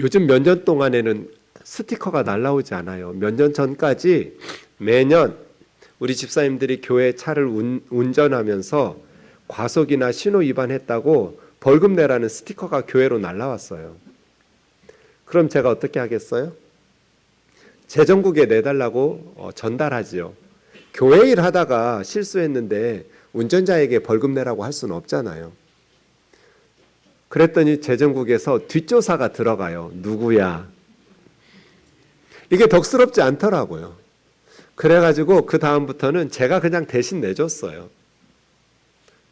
요즘 몇 년 동안에는 스티커가 날라오지 않아요. 몇 년 전까지 매년 우리 집사님들이 교회 차를 운전하면서 과속이나 신호 위반했다고 벌금 내라는 스티커가 교회로 날라왔어요. 그럼 제가 어떻게 하겠어요? 재정국에 내달라고 전달하지요. 교회 일 하다가 실수했는데 운전자에게 벌금 내라고 할 수는 없잖아요. 그랬더니 재정국에서 뒷조사가 들어가요. 누구야? 이게 덕스럽지 않더라고요. 그래가지고 그 다음부터는 제가 그냥 대신 내줬어요.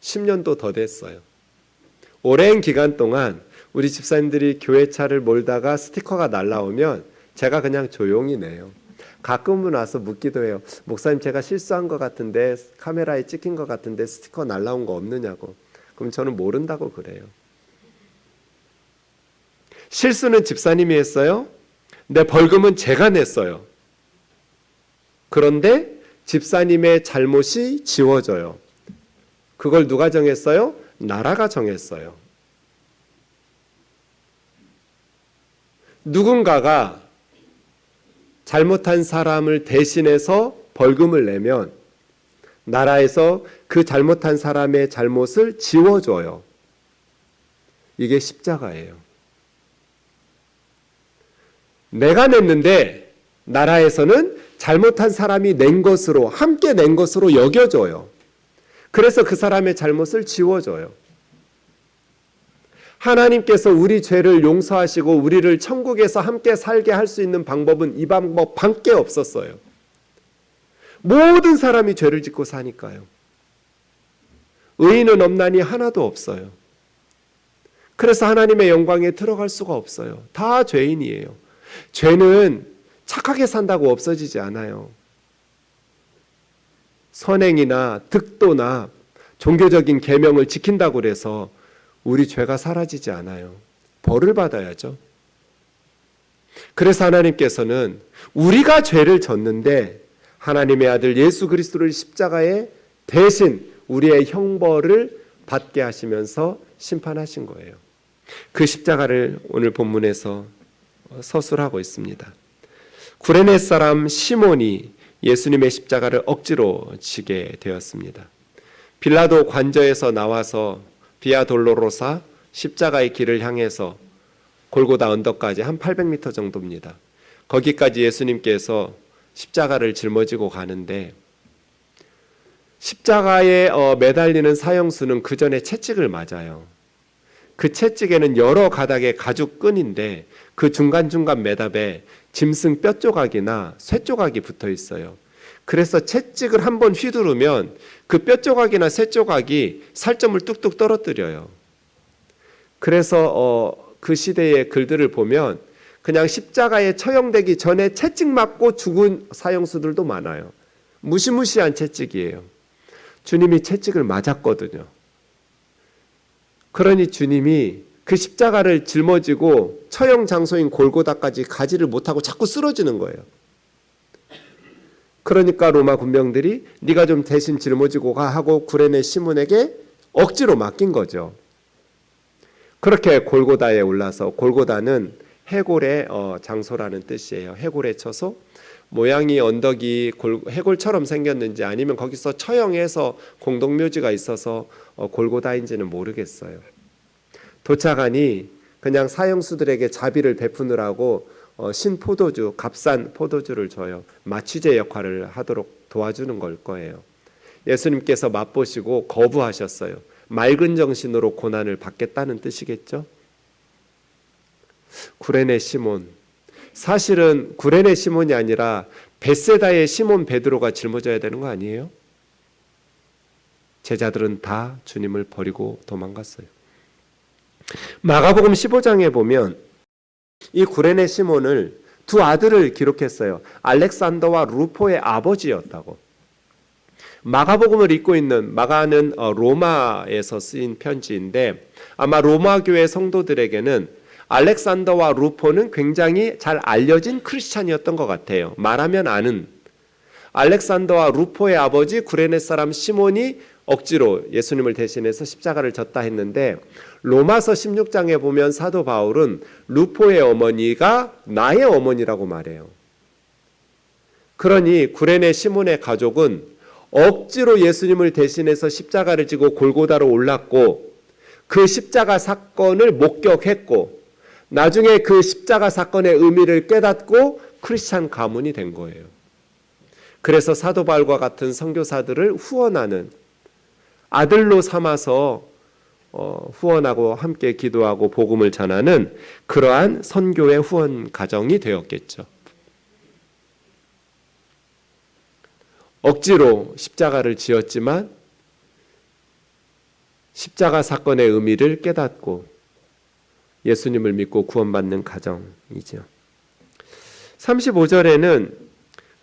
10년도 더 됐어요. 오랜 기간 동안 우리 집사님들이 교회 차를 몰다가 스티커가 날라오면 제가 그냥 조용히 내요. 가끔은 와서 묻기도 해요. 목사님, 제가 실수한 것 같은데, 카메라에 찍힌 것 같은데 스티커 날라온 거 없느냐고. 그럼 저는 모른다고 그래요. 실수는 집사님이 했어요. 내 벌금은 제가 냈어요. 그런데 집사님의 잘못이 지워져요. 그걸 누가 정했어요? 나라가 정했어요. 누군가가 잘못한 사람을 대신해서 벌금을 내면 나라에서 그 잘못한 사람의 잘못을 지워줘요. 이게 십자가예요. 내가 냈는데 나라에서는 잘못한 사람이 낸 것으로, 함께 낸 것으로 여겨줘요. 그래서 그 사람의 잘못을 지워줘요. 하나님께서 우리 죄를 용서하시고 우리를 천국에서 함께 살게 할 수 있는 방법은 이 방법 밖에 없었어요. 모든 사람이 죄를 짓고 사니까요. 의인은 없나니 하나도 없어요. 그래서 하나님의 영광에 들어갈 수가 없어요. 다 죄인이에요. 죄는 착하게 산다고 없어지지 않아요. 선행이나 득도나 종교적인 계명을 지킨다고 해서 우리 죄가 사라지지 않아요. 벌을 받아야죠. 그래서 하나님께서는 우리가 죄를 졌는데 하나님의 아들 예수 그리스도를 십자가에 대신 우리의 형벌을 받게 하시면서 심판하신 거예요. 그 십자가를 오늘 본문에서 서술하고 있습니다. 구레네 사람 시몬이 예수님의 십자가를 억지로 지게 되었습니다. 빌라도 관저에서 나와서 비아 돌로로사 십자가의 길을 향해서 골고다 언덕까지 한 800m 정도입니다. 거기까지 예수님께서 십자가를 짊어지고 가는데 십자가에 매달리는 사형수는 그 전에 채찍을 맞아요. 그 채찍에는 여러 가닥의 가죽 끈인데 그 중간중간 매답에 짐승 뼈 조각이나 쇠 조각이 붙어 있어요. 그래서 채찍을 한번 휘두르면 그 뼈 조각이나 쇠 조각이 살점을 뚝뚝 떨어뜨려요. 그래서 그 시대의 글들을 보면 그냥 십자가에 처형되기 전에 채찍 맞고 죽은 사형수들도 많아요. 무시무시한 채찍이에요. 주님이 채찍을 맞았거든요. 그러니 주님이 그 십자가를 짊어지고 처형 장소인 골고다까지 가지를 못하고 자꾸 쓰러지는 거예요. 그러니까 로마 군병들이 네가 좀 대신 짊어지고 가 하고 구레네 시몬에게 억지로 맡긴 거죠. 그렇게 골고다에 올라서, 골고다는 해골의 장소라는 뜻이에요. 해골의 처소. 모양이 언덕이 해골처럼 생겼는지 아니면 거기서 처형해서 공동묘지가 있어서 골고다인지는 모르겠어요. 도착하니 그냥 사형수들에게 자비를 베푸느라고 신포도주, 값싼 포도주를 줘요. 마취제 역할을 하도록 도와주는 걸 거예요. 예수님께서 맛보시고 거부하셨어요. 맑은 정신으로 고난을 받겠다는 뜻이겠죠. 구레네 시몬, 사실은 구레네 시몬이 아니라 벳세다의 시몬 베드로가 짊어져야 되는 거 아니에요? 제자들은 다 주님을 버리고 도망갔어요. 마가복음 15장에 보면 이 구레네 시몬을 두 아들을 기록했어요. 알렉산더와 루포의 아버지였다고. 마가복음을 읽고 있는, 마가는 로마에서 쓰인 편지인데 아마 로마 교회 성도들에게는 알렉산더와 루포는 굉장히 잘 알려진 크리스찬이었던 것 같아요. 말하면 아는. 알렉산더와 루포의 아버지 구레네 사람 시몬이 억지로 예수님을 대신해서 십자가를 졌다 했는데 로마서 16장에 보면 사도 바울은 루포의 어머니가 나의 어머니라고 말해요. 그러니 구레네 시몬의 가족은 억지로 예수님을 대신해서 십자가를 지고 골고다로 올랐고 그 십자가 사건을 목격했고 나중에 그 십자가 사건의 의미를 깨닫고 크리스찬 가문이 된 거예요. 그래서 사도 바울과 같은 선교사들을 후원하는 아들로 삼아서 후원하고 함께 기도하고 복음을 전하는 그러한 선교의 후원 가정이 되었겠죠. 억지로 십자가를 지었지만 십자가 사건의 의미를 깨닫고 예수님을 믿고 구원받는 가정이죠. 35절에는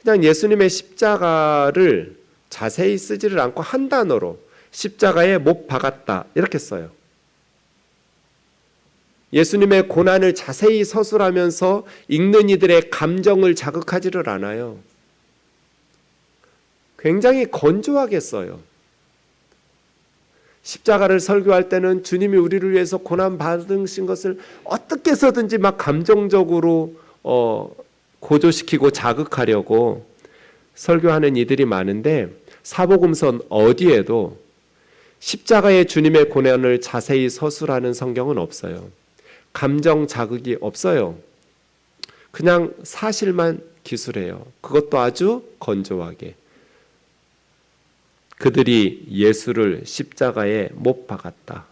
그냥 예수님의 십자가를 자세히 쓰지를 않고 한 단어로 십자가에 못 박았다 이렇게 써요. 예수님의 고난을 자세히 서술하면서 읽는 이들의 감정을 자극하지를 않아요. 굉장히 건조하게 써요. 십자가를 설교할 때는 주님이 우리를 위해서 고난 받으신 것을 어떻게 해서든지 막 감정적으로 고조시키고 자극하려고 설교하는 이들이 많은데 사복음서 어디에도 십자가의 주님의 고난을 자세히 서술하는 성경은 없어요. 감정 자극이 없어요. 그냥 사실만 기술해요. 그것도 아주 건조하게. 그들이 예수를 십자가에 못 박았다.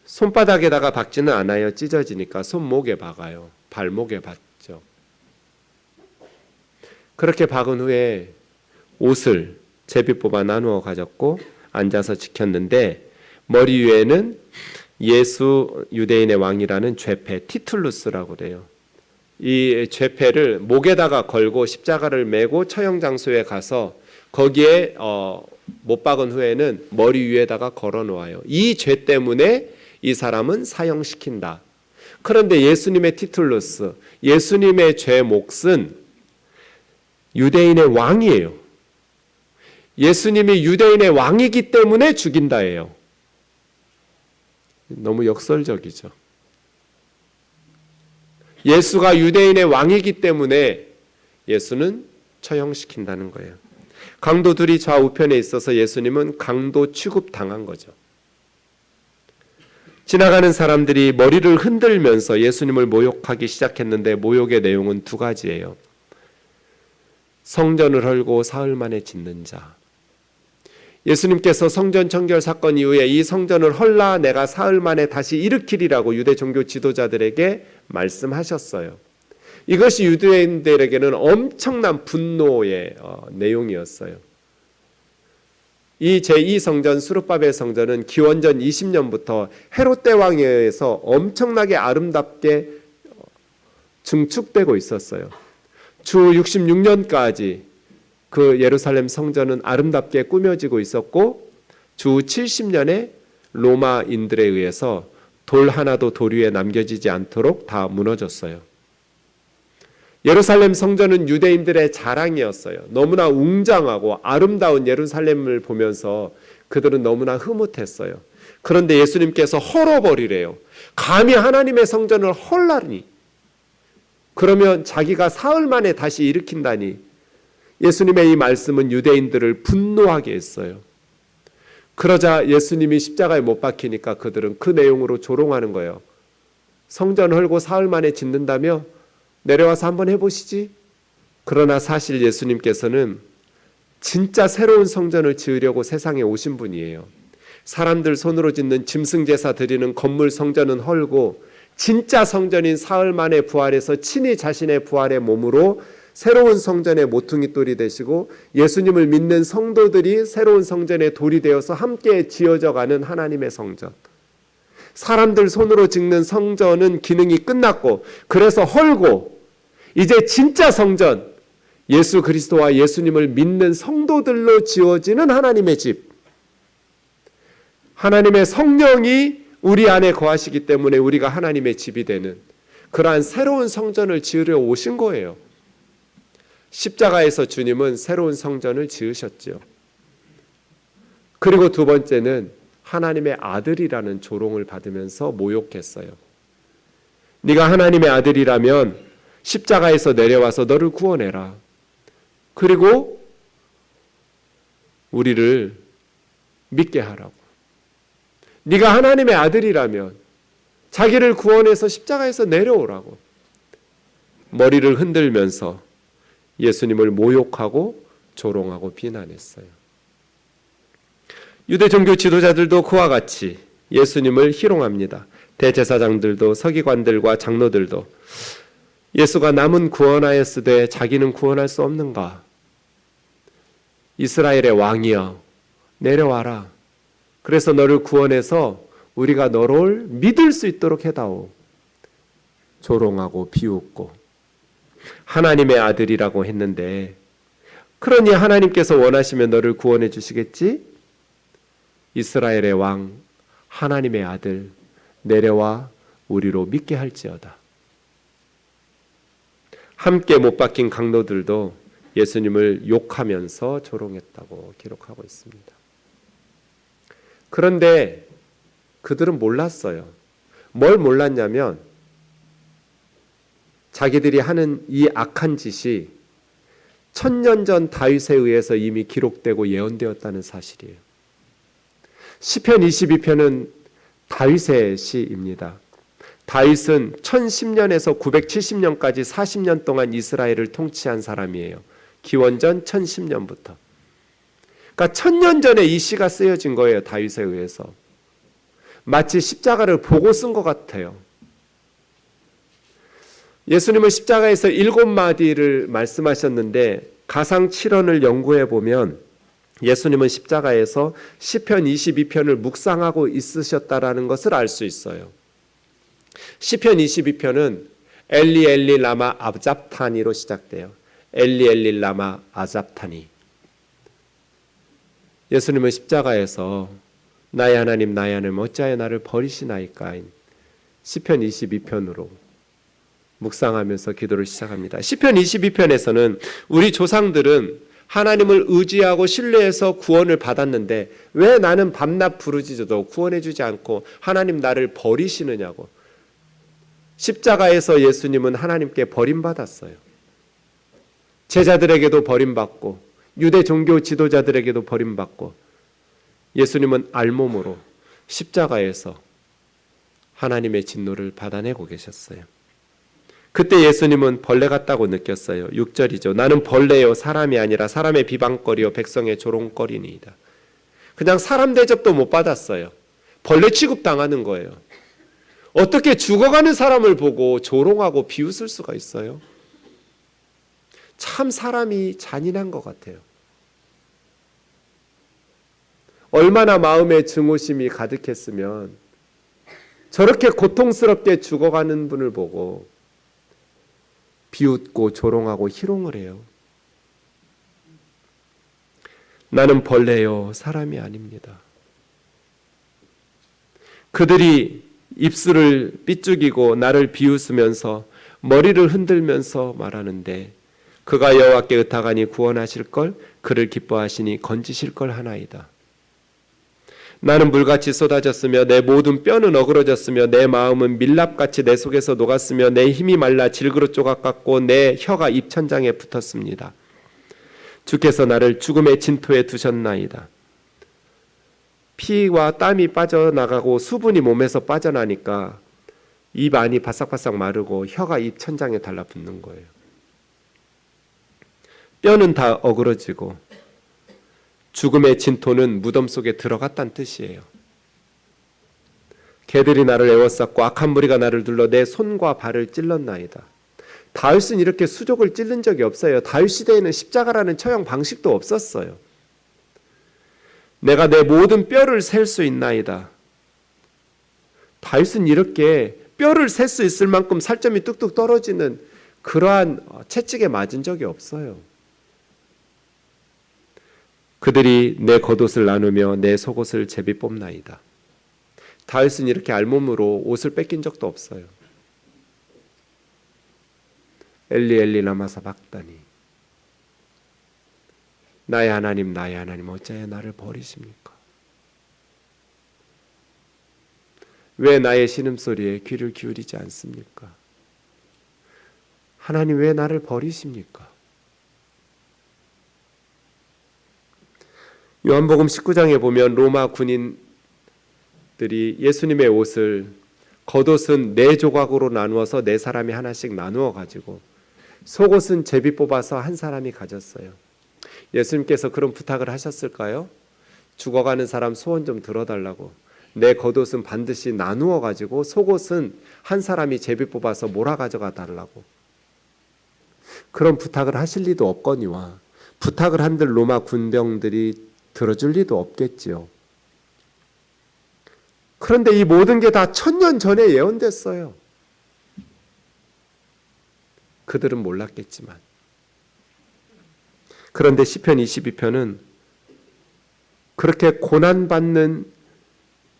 손바닥에다가 박지는 않아요. 찢어지니까 손목에 박아요. 발목에 박죠. 그렇게 박은 후에 옷을 제비 뽑아 나누어 가졌고 앉아서 지켰는데 머리 위에는 예수 유대인의 왕이라는 죄패 티툴루스라고 그래요. 이 죄패를 목에다가 걸고 십자가를 메고 처형 장소에 가서 거기에 못 박은 후에는 머리 위에다가 걸어 놓아요. 이 죄 때문에 이 사람은 사형시킨다. 그런데 예수님의 티툴루스, 예수님의 죄 몫은 유대인의 왕이에요. 예수님이 유대인의 왕이기 때문에 죽인다예요. 너무 역설적이죠. 예수가 유대인의 왕이기 때문에 예수는 처형시킨다는 거예요. 강도 둘이 좌우편에 있어서 예수님은 강도 취급당한 거죠. 지나가는 사람들이 머리를 흔들면서 예수님을 모욕하기 시작했는데 모욕의 내용은 두 가지예요. 성전을 헐고 사흘 만에 짓는 자. 예수님께서 성전 청결 사건 이후에 이 성전을 헐라 내가 사흘 만에 다시 일으키리라고 유대 종교 지도자들에게 말씀하셨어요. 이것이 유대인들에게는 엄청난 분노의 내용이었어요. 이 제2성전 수르바벨 성전은 기원전 20년부터 헤롯 대왕에 의해서 엄청나게 아름답게 증축되고 있었어요. 주 66년까지 그 예루살렘 성전은 아름답게 꾸며지고 있었고 주 70년에 로마인들에 의해서 돌 하나도 돌 위에 남겨지지 않도록 다 무너졌어요. 예루살렘 성전은 유대인들의 자랑이었어요. 너무나 웅장하고 아름다운 예루살렘을 보면서 그들은 너무나 흐뭇했어요. 그런데 예수님께서 헐어버리래요. 감히 하나님의 성전을 헐라니. 그러면 자기가 사흘 만에 다시 일으킨다니. 예수님의 이 말씀은 유대인들을 분노하게 했어요. 그러자 예수님이 십자가에 못 박히니까 그들은 그 내용으로 조롱하는 거예요. 성전 헐고 사흘 만에 짓는다며? 내려와서 한번 해보시지. 그러나 사실 예수님께서는 진짜 새로운 성전을 지으려고 세상에 오신 분이에요. 사람들 손으로 짓는 짐승제사 드리는 건물 성전은 헐고 진짜 성전인 사흘 만에 부활해서 친히 자신의 부활의 몸으로 새로운 성전의 모퉁이 돌이 되시고 예수님을 믿는 성도들이 새로운 성전의 돌이 되어서 함께 지어져가는 하나님의 성전. 사람들 손으로 짓는 성전은 기능이 끝났고 그래서 헐고 이제 진짜 성전, 예수 그리스도와 예수님을 믿는 성도들로 지어지는 하나님의 집. 하나님의 성령이 우리 안에 거하시기 때문에 우리가 하나님의 집이 되는 그러한 새로운 성전을 지으려 오신 거예요. 십자가에서 주님은 새로운 성전을 지으셨죠. 그리고 두 번째는 하나님의 아들이라는 조롱을 받으면서 모욕했어요. 네가 하나님의 아들이라면 십자가에서 내려와서 너를 구원해라. 그리고 우리를 믿게 하라고. 네가 하나님의 아들이라면 자기를 구원해서 십자가에서 내려오라고. 머리를 흔들면서 예수님을 모욕하고 조롱하고 비난했어요. 유대 종교 지도자들도 그와 같이 예수님을 희롱합니다. 대제사장들도 서기관들과 장로들도 예수가 남은 구원하였으되 자기는 구원할 수 없는가? 이스라엘의 왕이여 내려와라. 그래서 너를 구원해서 우리가 너를 믿을 수 있도록 해다오. 조롱하고 비웃고 하나님의 아들이라고 했는데 그러니 하나님께서 원하시면 너를 구원해 주시겠지? 이스라엘의 왕 하나님의 아들 내려와 우리로 믿게 할지어다. 함께 못 박힌 강도들도 예수님을 욕하면서 조롱했다고 기록하고 있습니다. 그런데 그들은 몰랐어요. 뭘 몰랐냐면 자기들이 하는 이 악한 짓이 1000년 전 다윗에 의해서 이미 기록되고 예언되었다는 사실이에요. 시편 22편은 다윗의 시입니다. 다윗은 1010년에서 970년까지 40년 동안 이스라엘을 통치한 사람이에요. 기원전 1010년부터. 그러니까 1000년 전에 이 시가 쓰여진 거예요. 다윗에 의해서. 마치 십자가를 보고 쓴 것 같아요. 예수님은 십자가에서 7마디를 말씀하셨는데 가상 7원을 연구해 보면 예수님은 십자가에서 시편 22편을 묵상하고 있으셨다라는 것을 알 수 있어요. 시편 22편은 엘리 엘리 라마 아잡타니로 시작돼요. 엘리 엘리 라마 아잡타니. 예수님은 십자가에서 나의 하나님 나의 하나님 어찌하여 나를 버리시나이까 시편 22편으로 묵상하면서 기도를 시작합니다. 시편 22편에서는 우리 조상들은 하나님을 의지하고 신뢰해서 구원을 받았는데 왜 나는 밤낮 부르짖어도 구원해 주지 않고 하나님 나를 버리시느냐고. 십자가에서 예수님은 하나님께 버림받았어요. 제자들에게도 버림받고 유대 종교 지도자들에게도 버림받고 예수님은 알몸으로 십자가에서 하나님의 진노를 받아내고 계셨어요. 그때 예수님은 벌레 같다고 느꼈어요. 6절이죠. 나는 벌레요 사람이 아니라 사람의 비방거리요 백성의 조롱거리니이다. 그냥 사람 대접도 못 받았어요. 벌레 취급당하는 거예요. 어떻게 죽어가는 사람을 보고 조롱하고 비웃을 수가 있어요? 참 사람이 잔인한 것 같아요. 얼마나 마음에 증오심이 가득했으면 저렇게 고통스럽게 죽어가는 분을 보고 비웃고 조롱하고 희롱을 해요. 나는 벌레요 사람이 아닙니다. 그들이 입술을 삐죽이고 나를 비웃으면서 머리를 흔들면서 말하는데 그가 여호와께 의탁하니 구원하실 걸 그를 기뻐하시니 건지실 걸 하나이다. 나는 물같이 쏟아졌으며 내 모든 뼈는 어그러졌으며 내 마음은 밀랍같이 내 속에서 녹았으며 내 힘이 말라 질그릇 조각 같고 내 혀가 입천장에 붙었습니다. 주께서 나를 죽음의 진토에 두셨나이다. 피와 땀이 빠져나가고 수분이 몸에서 빠져나니까 입 안이 바싹바싹 마르고 혀가 입천장에 달라붙는 거예요. 뼈는 다 어그러지고 죽음의 진토는 무덤 속에 들어갔다는 뜻이에요. 개들이 나를 에워쌌고 악한 무리가 나를 둘러 내 손과 발을 찔렀나이다. 다윗은 이렇게 수족을 찔른 적이 없어요. 다윗 시대에는 십자가라는 처형 방식도 없었어요. 내가 내 모든 뼈를 셀 수 있나이다. 다윗은 이렇게 뼈를 셀 수 있을 만큼 살점이 뚝뚝 떨어지는 그러한 채찍에 맞은 적이 없어요. 그들이 내 겉옷을 나누며 내 속옷을 제비 뽑나이다. 다윗은 이렇게 알몸으로 옷을 뺏긴 적도 없어요. 엘리 엘리 라마 사박다니. 나의 하나님 나의 하나님 어찌하여 나를 버리십니까? 왜 나의 신음소리에 귀를 기울이지 않습니까? 하나님 왜 나를 버리십니까? 요한복음 19장에 보면 로마 군인들이 예수님의 옷을 겉옷은 4조각으로 나누어서 4사람이 하나씩 나누어 가지고 속옷은 제비 뽑아서 한 사람이 가졌어요. 예수님께서 그런 부탁을 하셨을까요? 죽어가는 사람 소원 좀 들어달라고. 내 겉옷은 반드시 나누어 가지고 속옷은 한 사람이 제비 뽑아서 몰아 가져가 달라고. 그런 부탁을 하실 리도 없거니와 부탁을 한들 로마 군병들이 들어줄 리도 없겠지요. 그런데 이 모든 게 다 1000년 전에 예언됐어요. 그들은 몰랐겠지만. 그런데 시편 22편은 그렇게 고난받는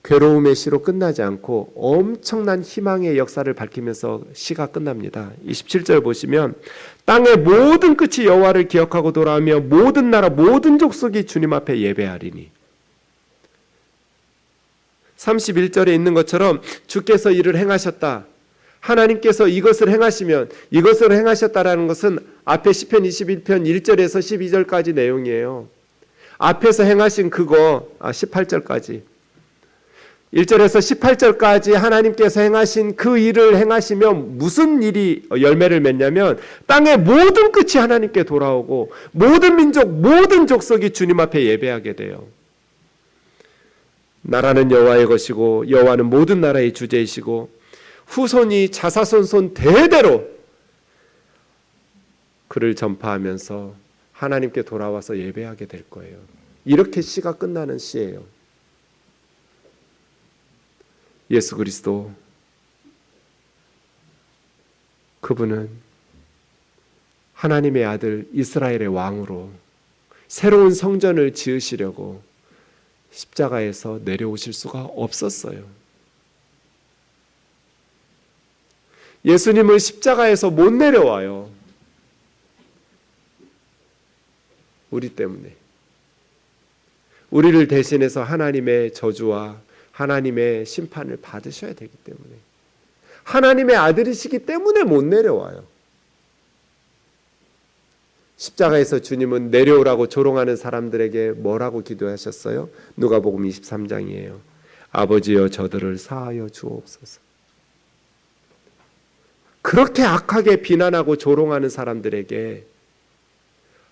괴로움의 시로 끝나지 않고 엄청난 희망의 역사를 밝히면서 시가 끝납니다. 27절 보시면 땅의 모든 끝이 여호와를 기억하고 돌아오며 모든 나라 모든 족속이 주님 앞에 예배하리니. 31절에 있는 것처럼 주께서 이를 행하셨다. 하나님께서 이것을 행하시면 이것을 행하셨다라는 것은 앞에 시편 21편 1절에서 12절까지 내용이에요. 앞에서 행하신 그거 18절까지 1절에서 18절까지 하나님께서 행하신 그 일을 행하시면 무슨 일이 열매를 맺냐면 땅의 모든 끝이 하나님께 돌아오고 모든 민족 모든 족속이 주님 앞에 예배하게 돼요. 나라는 여호와의 것이고 여호와는 모든 나라의 주제이시고 후손이 자사손손 대대로 그를 전파하면서 하나님께 돌아와서 예배하게 될 거예요. 이렇게 시가 끝나는 시예요. 예수 그리스도 그분은 하나님의 아들 이스라엘의 왕으로 새로운 성전을 지으시려고 십자가에서 내려오실 수가 없었어요. 예수님은 십자가에서 못 내려와요. 우리 때문에. 우리를 대신해서 하나님의 저주와 하나님의 심판을 받으셔야 되기 때문에 하나님의 아들이시기 때문에 못 내려와요. 십자가에서 주님은 내려오라고 조롱하는 사람들에게 뭐라고 기도하셨어요? 누가복음 23장이에요. 아버지여 저들을 사하여 주옵소서. 그렇게 악하게 비난하고 조롱하는 사람들에게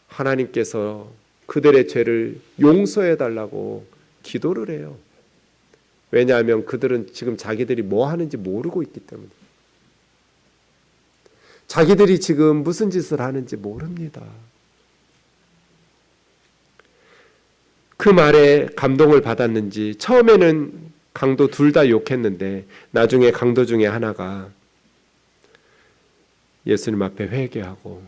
하나님께서 그들의 죄를 용서해 달라고 기도를 해요. 왜냐하면 그들은 지금 자기들이 뭐 하는지 모르고 있기 때문에. 자기들이 지금 무슨 짓을 하는지 모릅니다. 그 말에 감동을 받았는지 처음에는 강도 둘 다 욕했는데 나중에 강도 중에 하나가 예수님 앞에 회개하고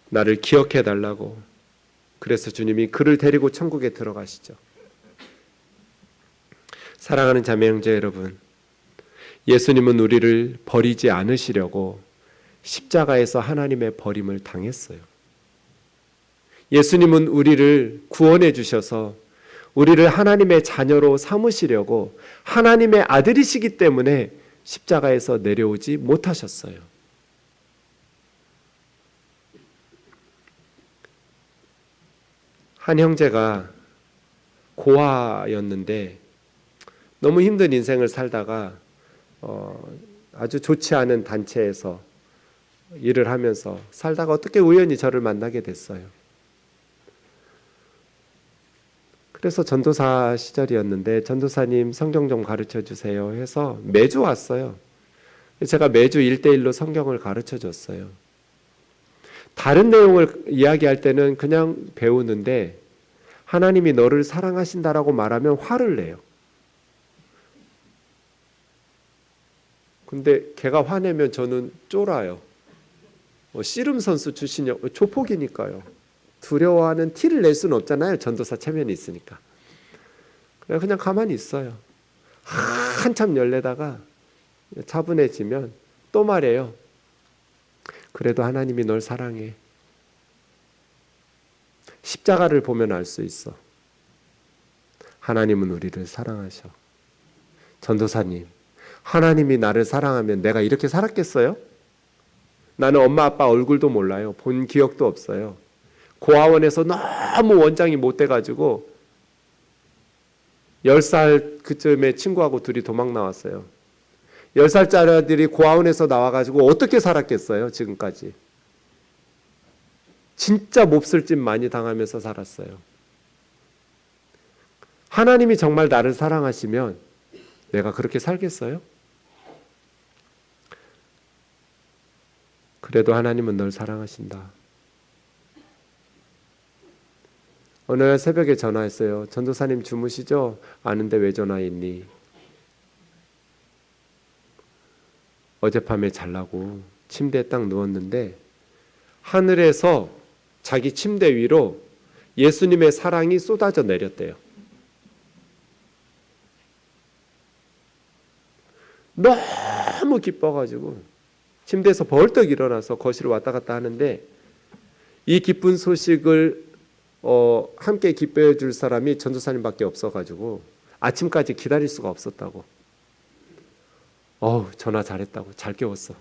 나를 기억해 달라고 그래서 주님이 그를 데리고 천국에 들어가시죠. 사랑하는 자매 형제 여러분, 예수님은 우리를 버리지 않으시려고 십자가에서 하나님의 버림을 당했어요. 예수님은 우리를 구원해 주셔서 우리를 하나님의 자녀로 삼으시려고 하나님의 아들이시기 때문에 십자가에서 내려오지 못하셨어요. 한 형제가 고아였는데 너무 힘든 인생을 살다가 아주 좋지 않은 단체에서 일을 하면서 살다가 어떻게 우연히 저를 만나게 됐어요. 그래서 전도사 시절이었는데 전도사님 성경 좀 가르쳐 주세요 해서 매주 왔어요. 제가 매주 1:1로 성경을 가르쳐 줬어요. 다른 내용을 이야기할 때는 그냥 배우는데 하나님이 너를 사랑하신다라고 말하면 화를 내요. 근데 걔가 화내면 저는 쫄아요. 씨름 선수 출신이 조폭이니까요. 두려워하는 티를 낼 수는 없잖아요. 전도사 체면이 있으니까. 그냥 가만히 있어요. 한참 열내다가 차분해지면 또 말해요. 그래도 하나님이 널 사랑해. 십자가를 보면 알 수 있어. 하나님은 우리를 사랑하셔. 전도사님, 하나님이 나를 사랑하면 내가 이렇게 살았겠어요? 나는 엄마 아빠 얼굴도 몰라요. 본 기억도 없어요. 고아원에서 너무 원장이 못 돼가지고 10살 그쯤에 친구하고 둘이 도망 나왔어요. 10살짜리들이 고아원에서 나와가지고 어떻게 살았겠어요? 지금까지. 진짜 몹쓸 짓 많이 당하면서 살았어요. 하나님이 정말 나를 사랑하시면 내가 그렇게 살겠어요? 그래도 하나님은 널 사랑하신다. 어느 날 새벽에 전화했어요. 전도사님 주무시죠? 아는데 왜 전화했니? 어젯밤에 자려고 침대에 딱 누웠는데 하늘에서 자기 침대 위로 예수님의 사랑이 쏟아져 내렸대요. 너무 기뻐가지고 침대에서 벌떡 일어나서 거실을 왔다 갔다 하는데 이 기쁜 소식을 함께 기뻐해 줄 사람이 전도사님밖에 없어가지고 아침까지 기다릴 수가 없었다고. 전화 잘했다고. 잘 깨웠어.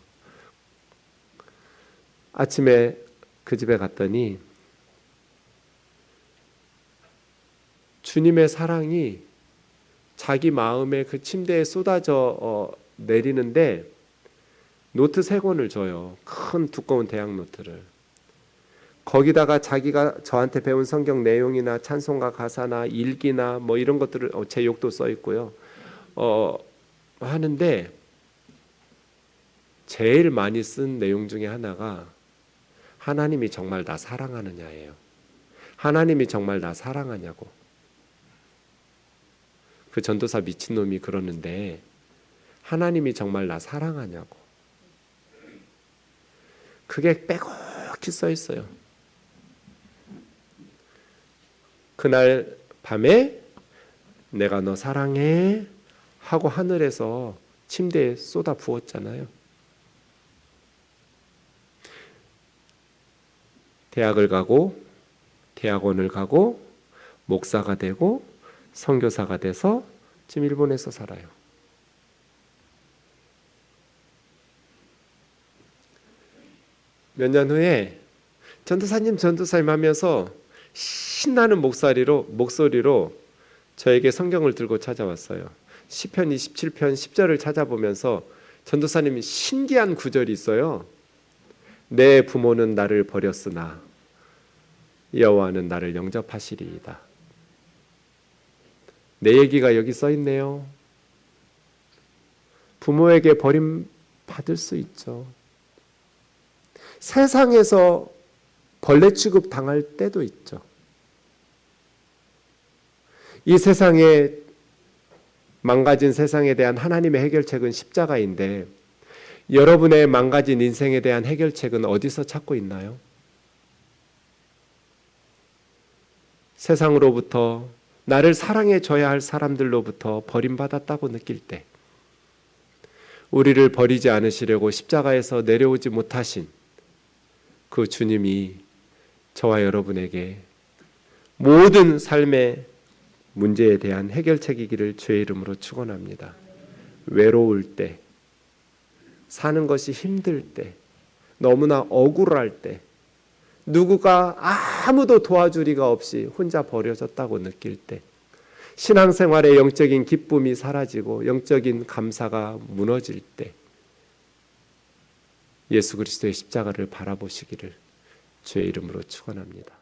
아침에 그 집에 갔더니 주님의 사랑이 자기 마음에 그 침대에 쏟아져 내리는데 노트 3권을 줘요. 큰 두꺼운 대학 노트를. 거기다가 자기가 저한테 배운 성경 내용이나 찬송가 가사나 일기나 뭐 이런 것들을 제 욕도 써 있고요. 하는데 제일 많이 쓴 내용 중에 하나가 하나님이 정말 나 사랑하느냐예요. 하나님이 정말 나 사랑하냐고. 그 전도사 미친놈이 그러는데 하나님이 정말 나 사랑하냐고. 그게 빼곡히 써 있어요. 그날 밤에 내가 너 사랑해 하고 하늘에서 침대에 쏟아 부었잖아요. 대학을 가고 대학원을 가고 목사가 되고 선교사가 돼서 지금 일본에서 살아요. 몇 년 후에 전도사님 하면서 신나는 목소리로 저에게 성경을 들고 찾아왔어요. 시편 27편 10절을 찾아보면서 전도사님이 신기한 구절이 있어요. 내 부모는 나를 버렸으나 여호와는 나를 영접하시리이다. 내 얘기가 여기 써 있네요. 부모에게 버림받을 수 있죠. 세상에서 벌레 취급 당할 때도 있죠. 이 세상에 망가진 세상에 대한 하나님의 해결책은 십자가인데 여러분의 망가진 인생에 대한 해결책은 어디서 찾고 있나요? 세상으로부터 나를 사랑해 줘야 할 사람들로부터 버림받았다고 느낄 때 우리를 버리지 않으시려고 십자가에서 내려오지 못하신 그 주님이 저와 여러분에게 모든 삶의 문제에 대한 해결책이기를 주의 이름으로 축원합니다. 외로울 때, 사는 것이 힘들 때, 너무나 억울할 때, 누구가 아무도 도와줄 리가 없이 혼자 버려졌다고 느낄 때, 신앙생활의 영적인 기쁨이 사라지고 영적인 감사가 무너질 때 예수 그리스도의 십자가를 바라보시기를 주의 이름으로 축원합니다.